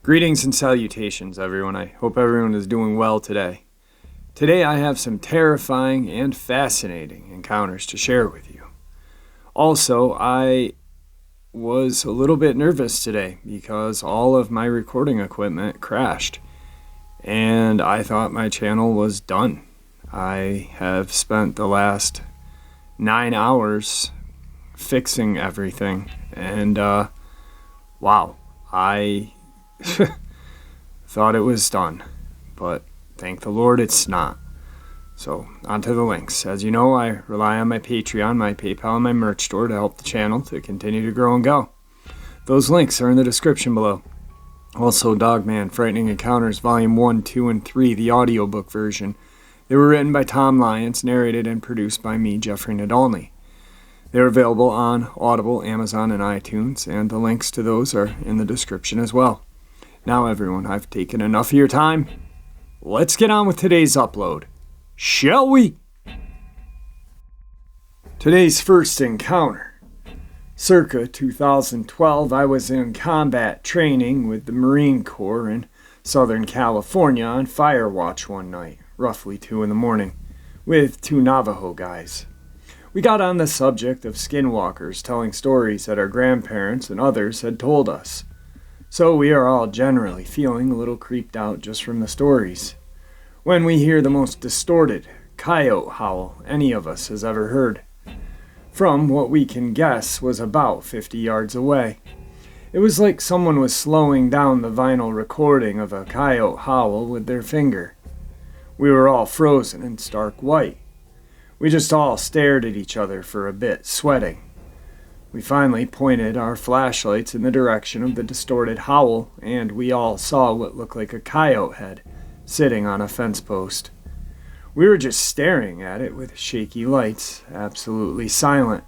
Greetings and salutations, everyone. I hope everyone is doing well today. Today I have some terrifying and fascinating encounters to share with you. Also, I was a little bit nervous today because all of my recording equipment crashed, and I thought my channel was done. I have spent the last 9 hours fixing everything, and wow, I thought it was done, but thank the Lord it's not. So, on to the links. As you know, I rely on my Patreon, my PayPal, and my merch store to help the channel to continue to grow and go. Those links are in the description below. Also, Dogman, Frightening Encounters, Volume 1, 2, and 3, the audiobook version. They were written by Tom Lyons, narrated and produced by me, Jeffrey Nadolny. They are available on Audible, Amazon, and iTunes, and the links to those are in the description as well. Now, everyone, I've taken enough of your time. Let's get on with today's upload. Shall we? Today's first encounter. Circa 2012, I was in combat training with the Marine Corps in Southern California on fire watch one night, roughly 2 in the morning, with 2 Navajo guys. We got on the subject of skinwalkers telling stories that our grandparents and others had told us. So we are all generally feeling a little creeped out just from the stories, when we hear the most distorted coyote howl any of us has ever heard, from what we can guess was about 50 yards away. It was like someone was slowing down the vinyl recording of a coyote howl with their finger. We were all frozen and stark white. We just all stared at each other for a bit, sweating. We finally pointed our flashlights in the direction of the distorted howl, and we all saw what looked like a coyote head sitting on a fence post. We were just staring at it with shaky lights, absolutely silent.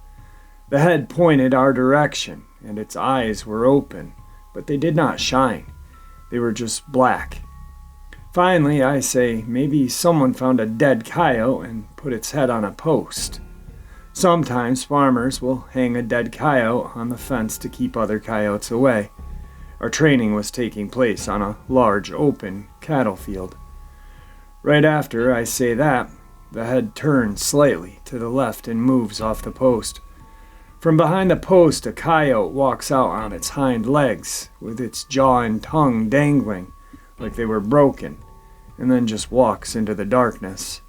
The head pointed our direction, and its eyes were open, but they did not shine. They were just black. Finally, I say, maybe someone found a dead coyote and put its head on a post. Sometimes farmers will hang a dead coyote on the fence to keep other coyotes away. Our training was taking place on a large open cattle field. Right after I say that, the head turns slightly to the left and moves off the post. From behind the post, a coyote walks out on its hind legs, with its jaw and tongue dangling like they were broken, and then just walks into the darkness,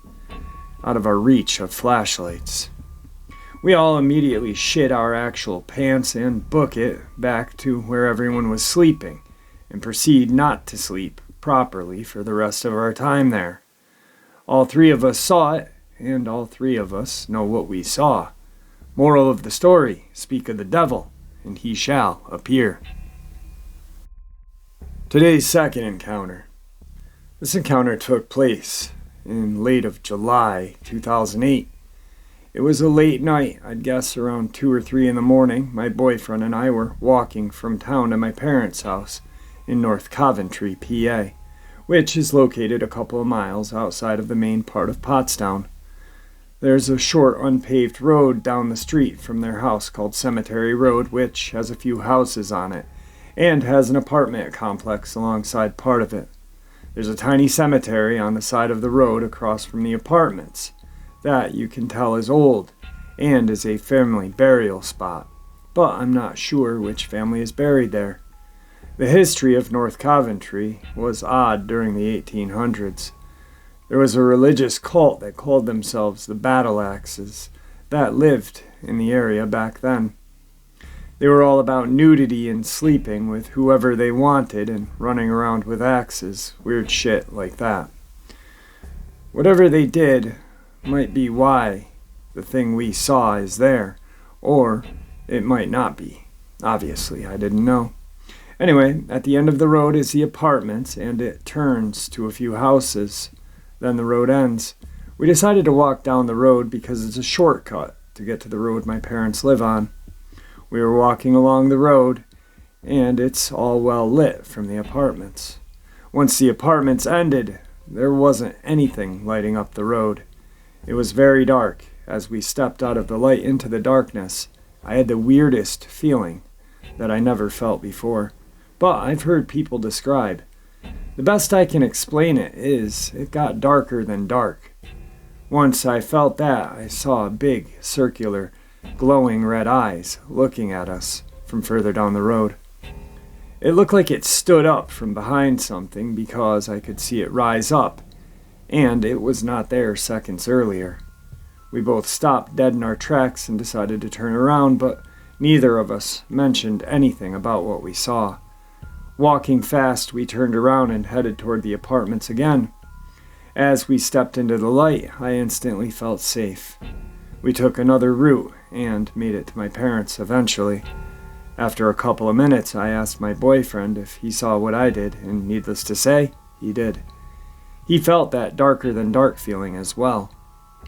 out of our reach of flashlights. We all immediately shit our actual pants and book it back to where everyone was sleeping, and proceed not to sleep properly for the rest of our time there. All 3 of us saw it, and all 3 of us know what we saw. Moral of the story, speak of the devil, and he shall appear. Today's second encounter. This encounter took place in late of July 2008. It was a late night, I'd guess around 2 or 3 in the morning. My boyfriend and I were walking from town to my parents' house in North Coventry, PA, which is located a couple of miles outside of the main part of Pottstown. There's a short unpaved road down the street from their house called Cemetery Road, which has a few houses on it, and has an apartment complex alongside part of it. There's a tiny cemetery on the side of the road across from the apartments that you can tell is old and is a family burial spot, but I'm not sure which family is buried there. The history of North Coventry was odd during the 1800s. There was a religious cult that called themselves the Battle Axes that lived in the area back then. They were all about nudity and sleeping with whoever they wanted and running around with axes, weird shit like that. Whatever they did might be why the thing we saw is there, or it might not be. Obviously, I didn't know. Anyway, at the end of the road is the apartments, and it turns to a few houses. Then the road ends. We decided to walk down the road because it's a shortcut to get to the road my parents live on. We were walking along the road, and it's all well lit from the apartments. Once the apartments ended, there wasn't anything lighting up the road. It was very dark, as we stepped out of the light into the darkness, I had the weirdest feeling that I never felt before, but I've heard people describe. The best I can explain it is it got darker than dark. Once I felt that, I saw big, circular, glowing red eyes looking at us from further down the road. It looked like it stood up from behind something because I could see it rise up, and it was not there seconds earlier. We both stopped dead in our tracks and decided to turn around, but neither of us mentioned anything about what we saw. Walking fast, we turned around and headed toward the apartments again. As we stepped into the light, I instantly felt safe. We took another route and made it to my parents eventually. After a couple of minutes, I asked my boyfriend if he saw what I did, and needless to say, he did. He felt that darker than dark feeling as well.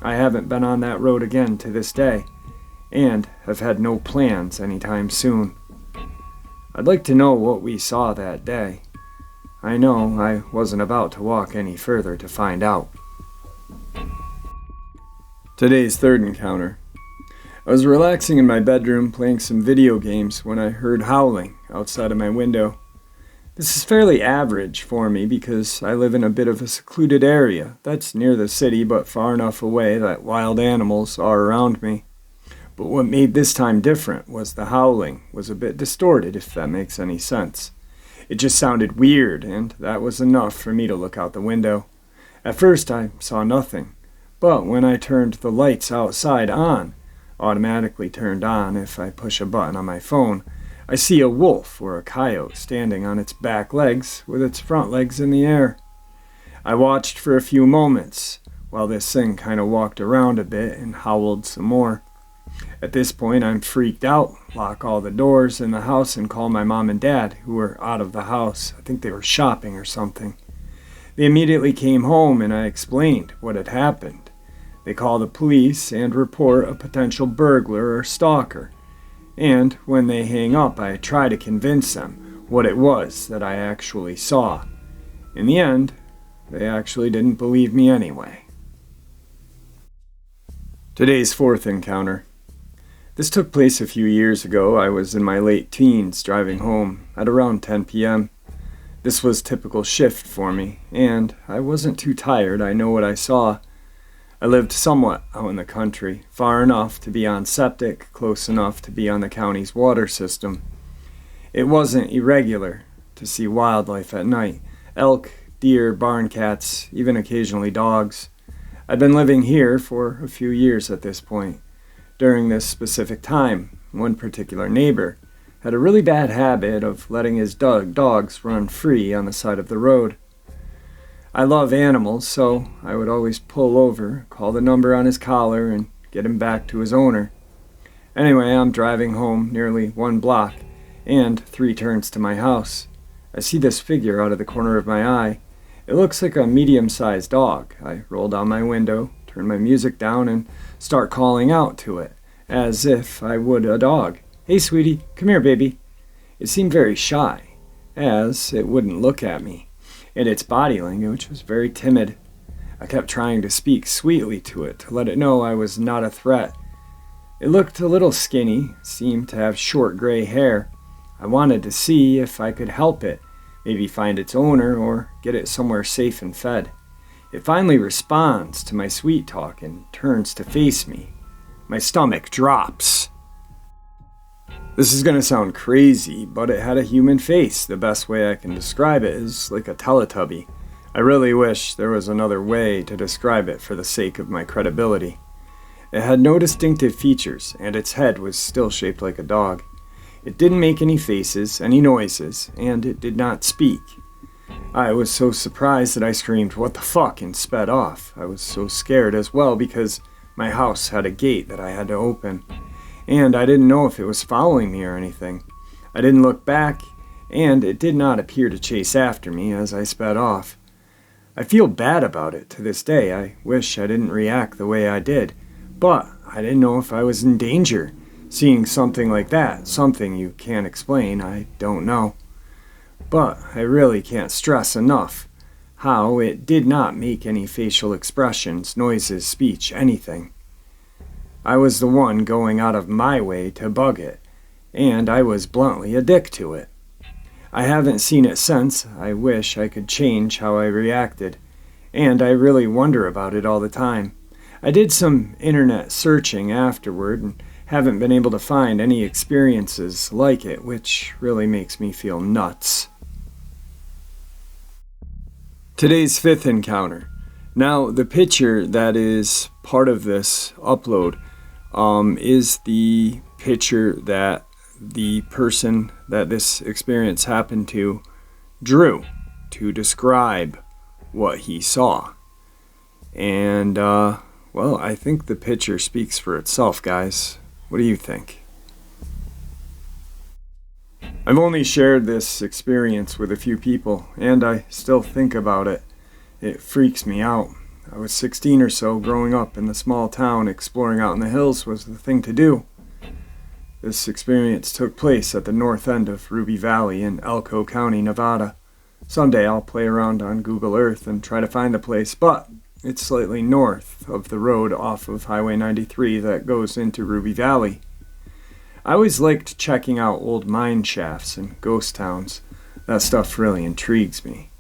I haven't been on that road again to this day, and have had no plans anytime soon. I'd like to know what we saw that day. I know I wasn't about to walk any further to find out. Today's third encounter. I was relaxing in my bedroom playing some video games when I heard howling outside of my window. This is fairly average for me because I live in a bit of a secluded area that's near the city but far enough away that wild animals are around me. But what made this time different was the howling was a bit distorted, if that makes any sense. It just sounded weird, and that was enough for me to look out the window. At first I saw nothing, but when I turned the lights outside on, automatically turned on if I push a button on my phone, I see a wolf or a coyote standing on its back legs with its front legs in the air. I watched for a few moments while this thing kind of walked around a bit and howled some more. At this point, I'm freaked out, lock all the doors in the house, and call my mom and dad, who were out of the house. I think they were shopping or something. They immediately came home, and I explained what had happened. They call the police and report a potential burglar or stalker. And when they hang up, I try to convince them what it was that I actually saw. In the end, they actually didn't believe me anyway. Today's fourth encounter. This took place a few years ago. I was in my late teens driving home at around 10 p.m. This was typical shift for me, and I wasn't too tired. I know what I saw. I lived somewhat out in the country, far enough to be on septic, close enough to be on the county's water system. It wasn't irregular to see wildlife at night: elk, deer, barn cats, even occasionally dogs. I'd been living here for a few years at this point. During this specific time, one particular neighbor had a really bad habit of letting his dogs run free on the side of the road. I love animals, so I would always pull over, call the number on his collar, and get him back to his owner. Anyway, I'm driving home nearly 1 block and 3 turns to my house. I see this figure out of the corner of my eye. It looks like a medium-sized dog. I roll down my window, turn my music down, and start calling out to it, as if I would a dog. "Hey, sweetie, come here, baby." It seemed very shy, as it wouldn't look at me, and its body language was very timid. I kept trying to speak sweetly to it to let it know I was not a threat. It looked a little skinny, seemed to have short gray hair. I wanted to see if I could help it, maybe find its owner or get it somewhere safe and fed. It finally responds to my sweet talk and turns to face me. My stomach drops. This is going to sound crazy, but it had a human face. The best way I can describe it is like a Teletubby. I really wish there was another way to describe it for the sake of my credibility. It had no distinctive features, and its head was still shaped like a dog. It didn't make any faces, any noises, and it did not speak. I was so surprised that I screamed, "What the fuck?" and sped off. I was so scared as well because my house had a gate that I had to open, and I didn't know if it was following me or anything. I didn't look back, and it did not appear to chase after me as I sped off. I feel bad about it to this day. I wish I didn't react the way I did, but I didn't know if I was in danger. Seeing something like that, something you can't explain, I don't know. But I really can't stress enough how it did not make any facial expressions, noises, speech, anything. I was the one going out of my way to bug it, and I was bluntly a dick to it. I haven't seen it since. I wish I could change how I reacted, and I really wonder about it all the time. I did some internet searching afterward and haven't been able to find any experiences like it, which really makes me feel nuts. Today's fifth encounter. Now, the picture that is part of this upload is the picture that the person that this experience happened to drew to describe what he saw. And, well, I think the picture speaks for itself, guys. What do you think? I've only shared this experience with a few people, and I still think about it. It freaks me out. I was 16 or so, growing up in the small town. Exploring out in the hills was the thing to do. This experience took place at the north end of Ruby Valley in Elko County, Nevada. Someday I'll play around on Google Earth and try to find the place, but it's slightly north of the road off of Highway 93 that goes into Ruby Valley. I always liked checking out old mine shafts and ghost towns. That stuff really intrigues me.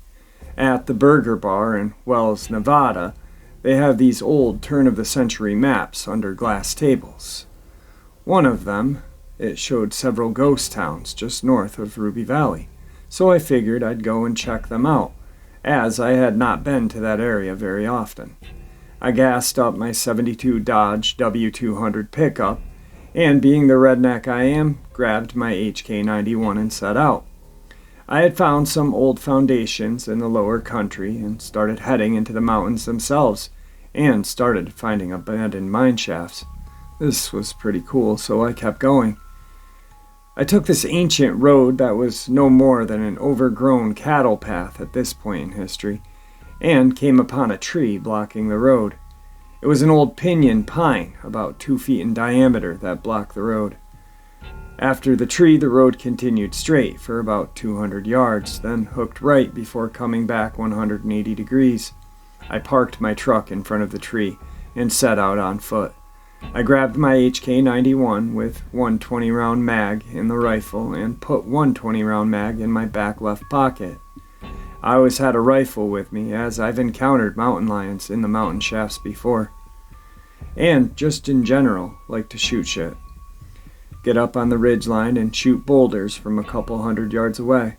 At the Burger Bar in Wells, Nevada, they have these old turn-of-the-century maps under glass tables. One of them, it showed several ghost towns just north of Ruby Valley, so I figured I'd go and check them out, as I had not been to that area very often. I gassed up my '72 Dodge W200 pickup, and being the redneck I am, grabbed my HK91 and set out. I had found some old foundations in the lower country and started heading into the mountains themselves, and started finding abandoned mine shafts. This was pretty cool, so I kept going. I took this ancient road that was no more than an overgrown cattle path at this point in history, and came upon a tree blocking the road. It was an old pinyon pine, about 2 feet in diameter, that blocked the road. After the tree, the road continued straight for about 200 yards, then hooked right before coming back 180 degrees. I parked my truck in front of the tree and set out on foot. I grabbed my HK91 with one 20-round mag in the rifle and put one 20-round mag in my back left pocket. I always had a rifle with me, as I've encountered mountain lions in the mountain shafts before. And just in general, like to shoot shit. Get up on the ridgeline and shoot boulders from a couple hundred yards away.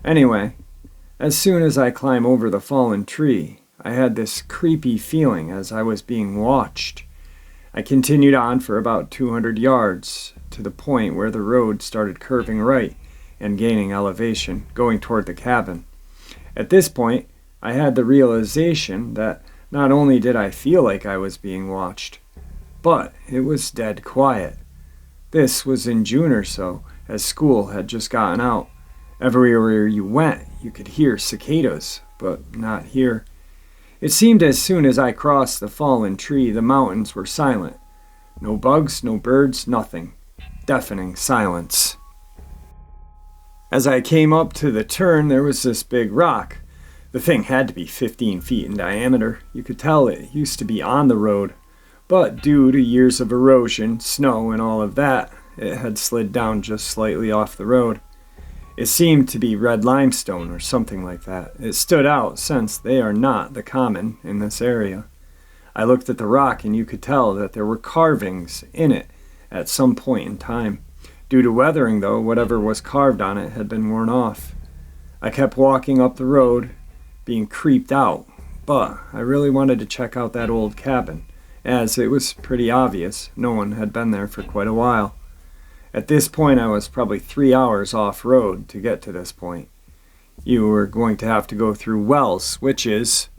Anyway, as soon as I climb over the fallen tree, I had this creepy feeling as I was being watched. I continued on for about 200 yards to the point where the road started curving right and gaining elevation, going toward the cabin. At this point, I had the realization that not only did I feel like I was being watched, but it was dead quiet. This was in June or so, as school had just gotten out. Everywhere you went, you could hear cicadas, but not here. It seemed as soon as I crossed the fallen tree, the mountains were silent. No bugs, no birds, nothing. Deafening silence. As I came up to the turn, there was this big rock. The thing had to be 15 feet in diameter. You could tell it used to be on the road, but due to years of erosion, snow, and all of that, it had slid down just slightly off the road. It seemed to be red limestone or something like that. It stood out since they are not the common in this area. I looked at the rock and you could tell that there were carvings in it at some point in time. Due to weathering, though, whatever was carved on it had been worn off. I kept walking up the road, being creeped out, but I really wanted to check out that old cabin, as it was pretty obvious no one had been there for quite a while. At this point, I was probably 3 hours off-road to get to this point. You were going to have to go through Wells, which is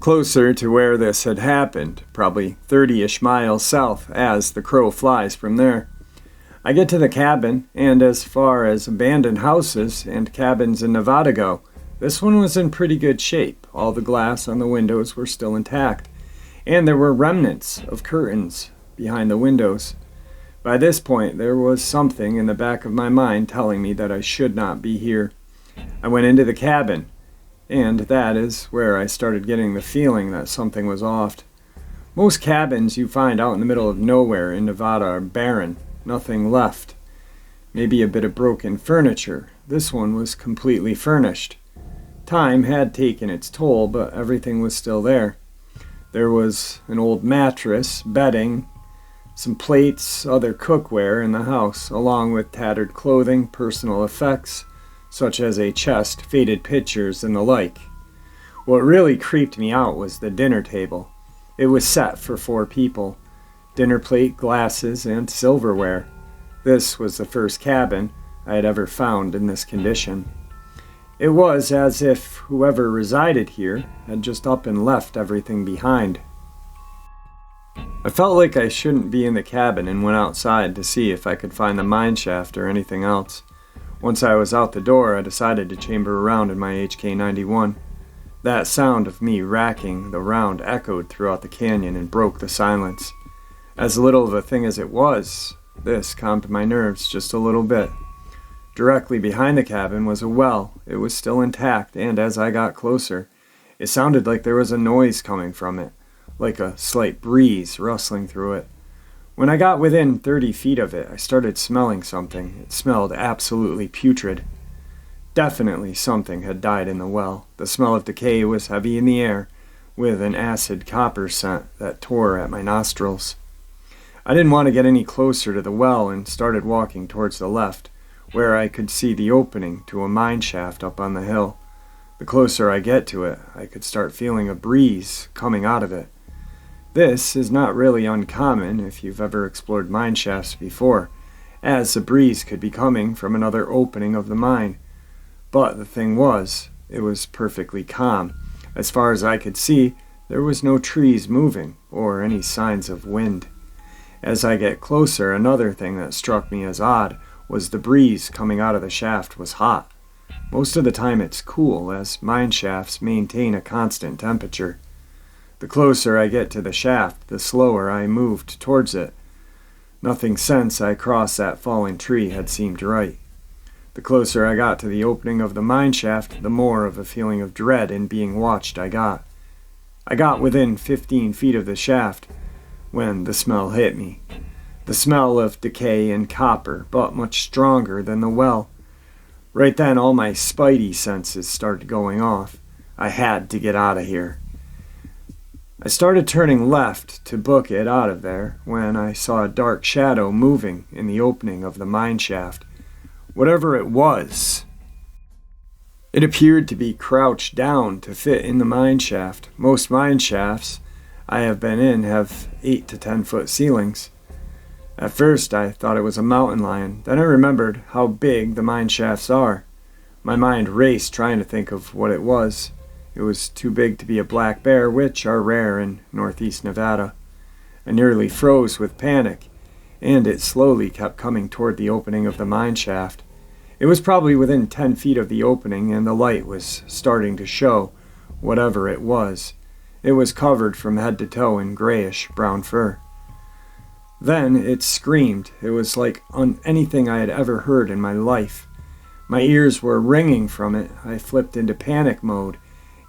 closer to where this had happened, probably 30-ish miles south as the crow flies from there. I get to the cabin, and as far as abandoned houses and cabins in Nevada go, this one was in pretty good shape. All the glass on the windows were still intact, and there were remnants of curtains behind the windows. By this point, there was something in the back of my mind telling me that I should not be here. I went into the cabin, and that is where I started getting the feeling that something was off. Most cabins you find out in the middle of nowhere in Nevada are barren, nothing left. Maybe a bit of broken furniture. This one was completely furnished. Time had taken its toll, but everything was still there. There was an old mattress, bedding, some plates, other cookware in the house, along with tattered clothing, personal effects, such as a chest, faded pictures, and the like. What really creeped me out was the dinner table. It was set for 4 people. Dinner plate, glasses, and silverware. This was the first cabin I had ever found in this condition. It was as if whoever resided here had just up and left everything behind. I felt like I shouldn't be in the cabin and went outside to see if I could find the mine shaft or anything else. Once I was out the door, I decided to chamber around in my HK-91. That sound of me racking the round echoed throughout the canyon and broke the silence. As little of a thing as it was, this calmed my nerves just a little bit. Directly behind the cabin was a well. It was still intact, and as I got closer, it sounded like there was a noise coming from it, like a slight breeze rustling through it. When I got within 30 feet of it, I started smelling something. It smelled absolutely putrid. Definitely something had died in the well. The smell of decay was heavy in the air, with an acid copper scent that tore at my nostrils. I didn't want to get any closer to the well and started walking towards the left, where I could see the opening to a mine shaft up on the hill. The closer I get to it, I could start feeling a breeze coming out of it. This is not really uncommon if you've ever explored mine shafts before, as the breeze could be coming from another opening of the mine. But the thing was, it was perfectly calm. As far as I could see, there was no trees moving or any signs of wind. As I get closer, another thing that struck me as odd was the breeze coming out of the shaft was hot. Most of the time it's cool, as mine shafts maintain a constant temperature. The closer I get to the shaft, the slower I moved towards it. Nothing since I crossed that fallen tree had seemed right. The closer I got to the opening of the mine shaft, the more of a feeling of dread and being watched I got. I got within 15 feet of the shaft when the smell hit me. The smell of decay and copper, but much stronger than the well. Right then all my spidey senses started going off. I had to get out of here. I started turning left to book it out of there when I saw a dark shadow moving in the opening of the mine shaft. Whatever it was, it appeared to be crouched down to fit in the mine shaft. Most mine shafts I have been in have 8 to 10 foot ceilings. At first I thought it was a mountain lion. Then I remembered how big the mine shafts are. My mind raced trying to think of what it was. It was too big to be a black bear, which are rare in northeast Nevada. I nearly froze with panic, and it slowly kept coming toward the opening of the mine shaft. It was probably within 10 feet of the opening, and the light was starting to show whatever it was. It was covered from head to toe in grayish-brown fur. Then it screamed. It was like anything I had ever heard in my life. My ears were ringing from it. I flipped into panic mode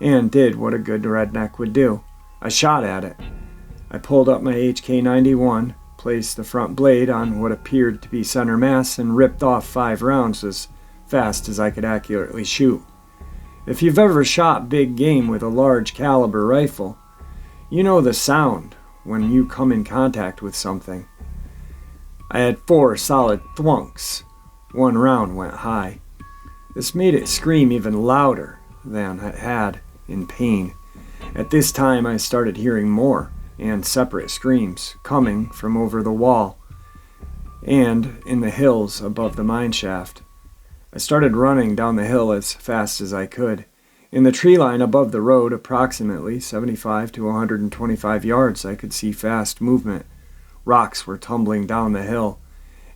and did what a good redneck would do. I shot at it. I pulled up my HK-91, placed the front blade on what appeared to be center mass, and ripped off 5 rounds as fast as I could accurately shoot. If you've ever shot big game with a large caliber rifle, you know the sound when you come in contact with something. I had 4 solid thwunks. 1 round went high. This made it scream even louder than it had in pain. At this time I started hearing more and separate screams coming from over the wall and in the hills above the mine shaft. I started running down the hill as fast as I could. In the tree line above the road, approximately 75 to 125 yards, I could see fast movement. Rocks were tumbling down the hill,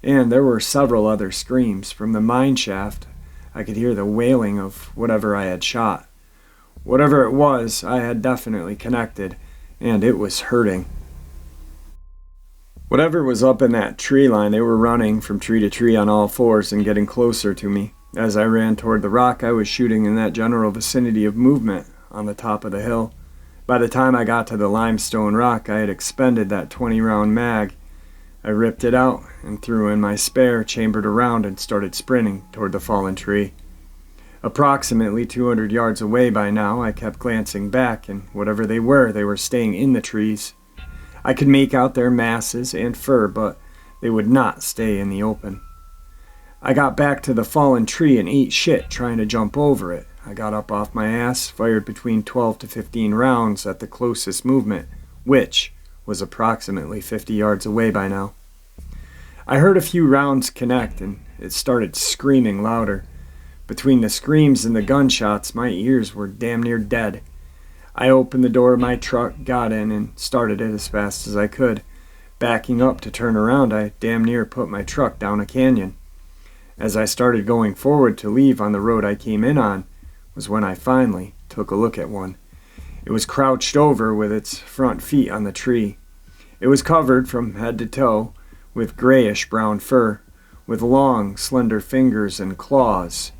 and there were several other screams. From the mine shaft, I could hear the wailing of whatever I had shot. Whatever it was, I had definitely connected, and it was hurting. Whatever was up in that tree line, they were running from tree to tree on all fours and getting closer to me. As I ran toward the rock, I was shooting in that general vicinity of movement on the top of the hill. By the time I got to the limestone rock, I had expended that 20-round mag. I ripped it out and threw in my spare, chambered around, and started sprinting toward the fallen tree. Approximately 200 yards away by now, I kept glancing back, and whatever they were staying in the trees. I could make out their masses and fur, but they would not stay in the open. I got back to the fallen tree and ate shit trying to jump over it. I got up off my ass, fired between 12 to 15 rounds at the closest movement, which was approximately 50 yards away by now. I heard a few rounds connect, and it started screaming louder. Between the screams and the gunshots, my ears were damn near dead. I opened the door of my truck, got in, and started it as fast as I could. Backing up to turn around, I damn near put my truck down a canyon. As I started going forward to leave on the road I came in on, was when I finally took a look at one. It was crouched over with its front feet on the tree. It was covered from head to toe with grayish-brown fur, with long, slender fingers and claws.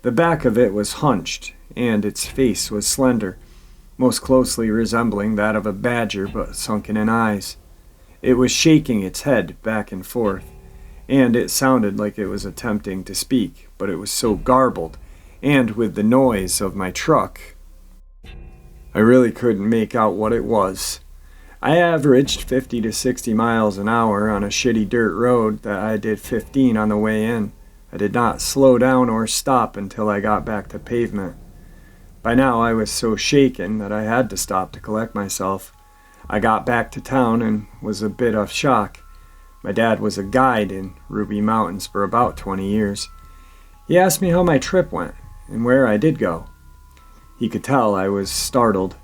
The back of it was hunched, and its face was slender, most closely resembling that of a badger but sunken in eyes. It was shaking its head back and forth, and it sounded like it was attempting to speak, but it was so garbled, and with the noise of my truck, I really couldn't make out what it was. I averaged 50 to 60 miles an hour on a shitty dirt road that I did 15 on the way in. I did not slow down or stop until I got back to pavement. By now I was so shaken that I had to stop to collect myself. I got back to town and was a bit of shock. My dad was a guide in Ruby Mountains for about 20 years. He asked me how my trip went and where I did go. He could tell I was startled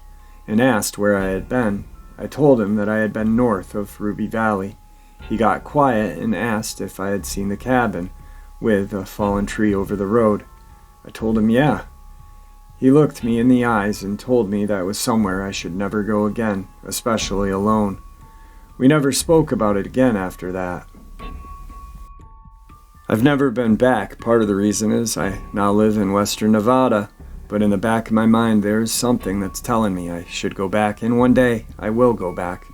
and asked where I had been. I told him that I had been north of Ruby Valley. He got quiet and asked if I had seen the cabin with a fallen tree over the road. I told him yeah. He looked me in the eyes and told me that was somewhere I should never go again, especially alone. We never spoke about it again after that. I've never been back. Part of the reason is I now live in western Nevada, but in the back of my mind there's something that's telling me I should go back, and one day I will go back.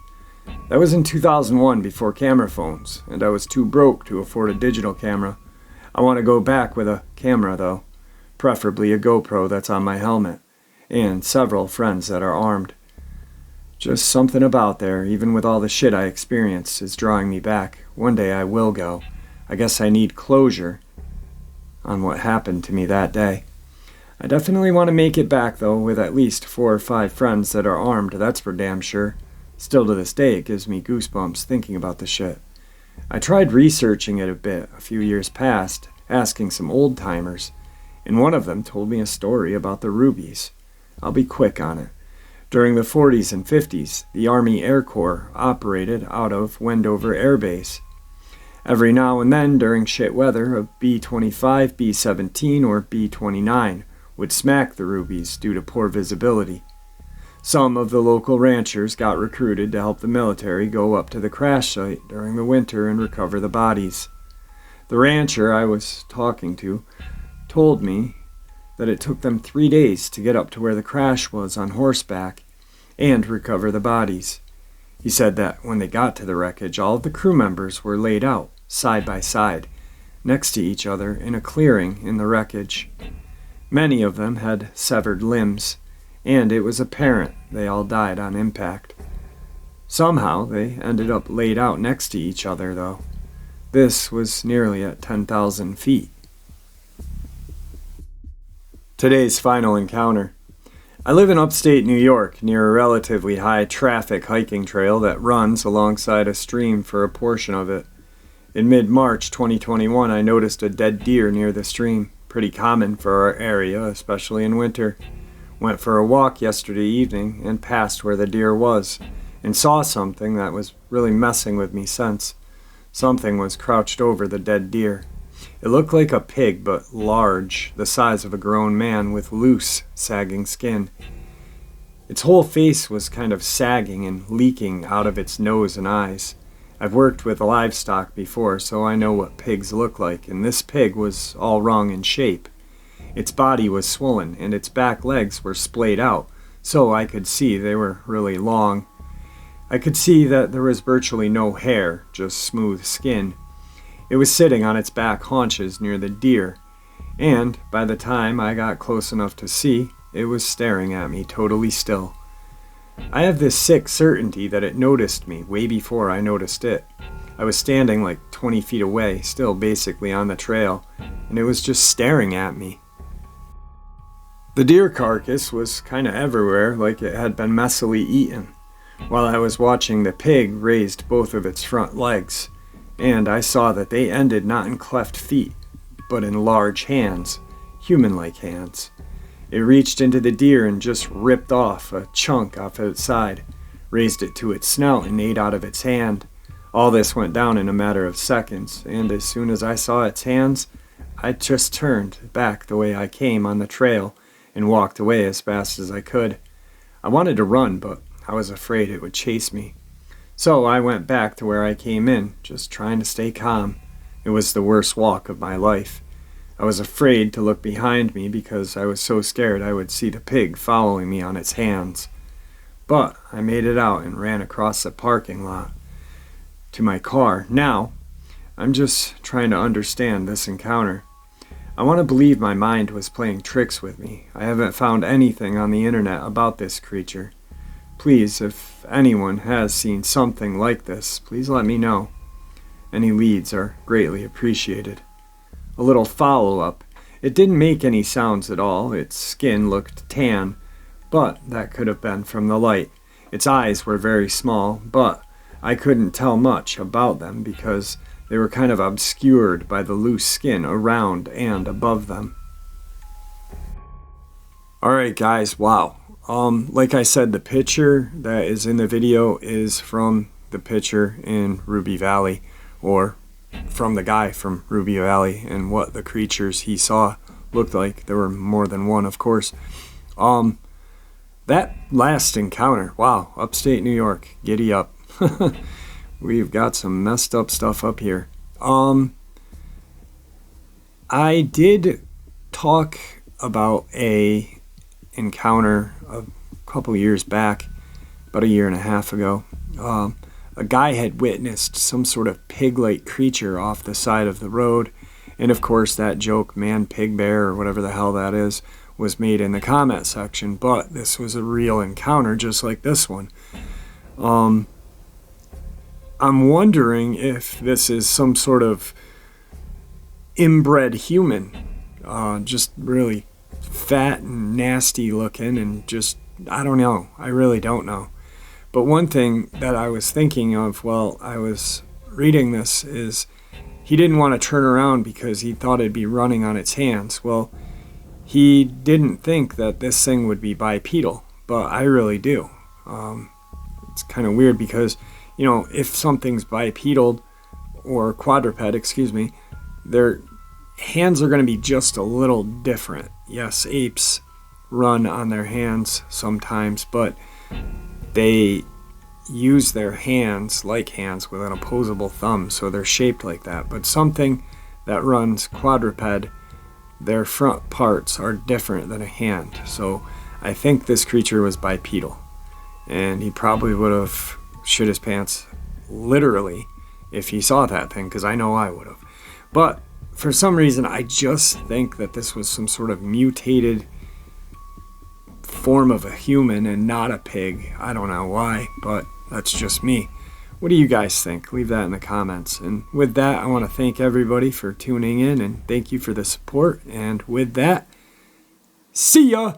That was in 2001, before camera phones, and I was too broke to afford a digital camera. I want to go back with a camera though, preferably a GoPro that's on my helmet, and several friends that are armed. Just something about there, even with all the shit I experienced, is drawing me back. One day I will go. I guess I need closure on what happened to me that day. I definitely want to make it back, though, with at least 4 or 5 friends that are armed, that's for damn sure. Still to this day, it gives me goosebumps thinking about the shit. I tried researching it a bit a few years past, asking some old-timers, and one of them told me a story about the Rubies. I'll be quick on it. During the 40s and 50s, the Army Air Corps operated out of Wendover Air Base. Every now and then, during shit weather, a B-25, B-17, or B-29 would smack the Rubies due to poor visibility. Some of the local ranchers got recruited to help the military go up to the crash site during the winter and recover the bodies. The rancher I was talking to told me that it took them 3 days to get up to where the crash was on horseback and recover the bodies. He said that when they got to the wreckage, all of the crew members were laid out, side by side, next to each other in a clearing in the wreckage. Many of them had severed limbs, and it was apparent they all died on impact. Somehow they ended up laid out next to each other, though. This was nearly at 10,000 feet. Today's final encounter. I live in upstate New York, near a relatively high-traffic hiking trail that runs alongside a stream for a portion of it. In mid-March 2021, I noticed a dead deer near the stream, pretty common for our area, especially in winter. Went for a walk yesterday evening and passed where the deer was, and saw something that was really messing with me since. Something was crouched over the dead deer. It looked like a pig, but large, the size of a grown man with loose, sagging skin. Its whole face was kind of sagging and leaking out of its nose and eyes. I've worked with livestock before, so I know what pigs look like, and this pig was all wrong in shape. Its body was swollen, and its back legs were splayed out, so I could see they were really long. I could see that there was virtually no hair, just smooth skin. It was sitting on its back haunches near the deer, and by the time I got close enough to see, it was staring at me totally still. I have this sick certainty that it noticed me way before I noticed it. I was standing like 20 feet away, still basically on the trail, and it was just staring at me. The deer carcass was kind of everywhere, like it had been messily eaten, while I was watching the pig raised both of its front legs, and I saw that they ended not in cleft feet, but in large hands, human-like hands. It reached into the deer and just ripped off a chunk off its side, raised it to its snout and ate out of its hand. All this went down in a matter of seconds, and as soon as I saw its hands, I just turned back the way I came on the trail and walked away as fast as I could. I wanted to run, but I was afraid it would chase me. So I went back to where I came in, just trying to stay calm. It was the worst walk of my life. I was afraid to look behind me because I was so scared I would see the pig following me on its hands. But I made it out and ran across the parking lot to my car. Now, I'm just trying to understand this encounter. I want to believe my mind was playing tricks with me. I haven't found anything on the internet about this creature. Please, if anyone has seen something like this, please let me know. Any leads are greatly appreciated. A little follow-up. It didn't make any sounds at all. Its skin looked tan, but that could have been from the light. Its eyes were very small, but I couldn't tell much about them because they were kind of obscured by the loose skin around and above them. Alright guys, wow. Like I said, the picture that is in the video is from the picture in Ruby Valley, or from the guy from Ruby Valley, and what the creatures he saw looked like. There were more than one, of course. That last encounter, wow, upstate New York, giddy up. We've got some messed up stuff up here. I did talk about a encounter a couple years back, about a year and a half ago. A guy had witnessed some sort of pig-like creature off the side of the road, and of course that joke, man, pig, bear, or whatever the hell that is, was made in the comment section, but this was a real encounter just like this one. I'm wondering if this is some sort of inbred human, just really fat and nasty looking, and just, I don't know, I really don't know. But one thing that I was thinking of while I was reading this is he didn't want to turn around because he thought it'd be running on its hands. Well, he didn't think that this thing would be bipedal, but I really do. It's kind of weird because, you know, if something's bipedal or quadruped, their hands are going to be just a little different. Yes, apes run on their hands sometimes, but they use their hands like hands with an opposable thumb, so they're shaped like that. But something that runs quadruped, their front parts are different than a hand. So I think this creature was bipedal, and he probably would have shit his pants literally if he saw that thing, because I know I would have. But for some reason, I just think that this was some sort of mutated form of a human and not a pig. I don't know why, but that's just me. What do you guys think? Leave that in the comments. And with that, I want to thank everybody for tuning in, and thank you for the support. And with that, see ya!